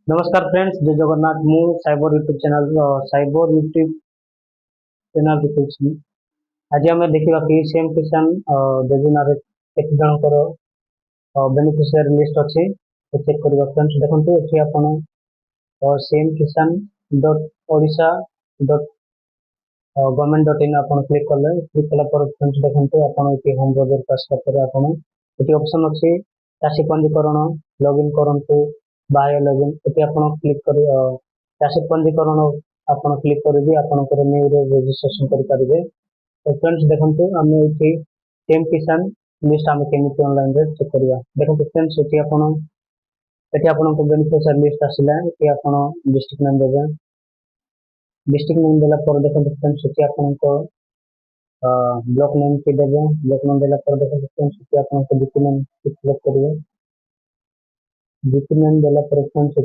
नमस्कार फ्रेंड्स, जय जगन्नाथ। मु साइबर यूट्यूब चैनल ରୁ କହୁଛି। ଆଜି ଆମେ ଦେଖିବା କି ସିଏମ୍ କିଷାନ ଯୋଜନାରେ କେତେ ଜଣଙ୍କର ବେନିଫିସିଆରି ଲିଷ୍ଟ ଅଛି ଚେକ୍ କରିବା। ଫ୍ରେଣ୍ଡସ୍ ଦେଖନ୍ତୁ, ଏଠି ଆପଣ CM Kisan dot Odisha dot government dot in ଆପଣ କ୍ଲିକ୍ କଲା ପରେ ଫ୍ରେଣ୍ଡସ୍ ଦେଖନ୍ତୁ, ଆପଣ ଏଠି ହୋମ୍ ବଜାରକୁ ଆସିଲା ପରେ ଆପଣ ଏଠି ଅପସନ୍ ଅଛି ଚାଷୀ ପଞ୍ଜୀକରଣ, ଲଗ୍ଇନ୍ କରନ୍ତୁ, ବାହ୍ୟ ଲଗ୍ଇନ୍। ଏଠି ଆପଣ କ୍ଲିକ୍ କରି ଚାଷୀ ପଞ୍ଜୀକରଣ ଆପଣ କ୍ଲିକ୍ କରିକି ଆପଣଙ୍କର ନ୍ୟୁରେ ରେଜିଷ୍ଟ୍ରେସନ କରିପାରିବେ। ତ ଫ୍ରେଣ୍ଡସ୍ ଦେଖନ୍ତୁ, ଆମେ ଏଠି ସିଏମ୍ କିଷାନ ଲିଷ୍ଟ ଆମେ କେମିତି ଅନଲାଇନରେ ଚେକ୍ କରିବା। ଦେଖନ୍ତୁ ଫ୍ରେଣ୍ଡସ୍, ଏଠି ଆପଣଙ୍କ ବେନିଫିସିଆରି ଲିଷ୍ଟ ଆସିଲା। ଏଠି ଆପଣ ଡିଷ୍ଟ୍ରିକ୍ଟ ନେମ୍ ଦେବେ। डिस्ट्रिक्ट नेम देला पर देखो फ्रेंड्स, एटी आपनको ब्लॉक नेम की देबे। ब्लॉक नेम देला पर देखो फ्रेंड्स, एटी आपनको डीपी नेम सिलेक्ट करिवे। डीपी नेम देला पर फ्रेंड्स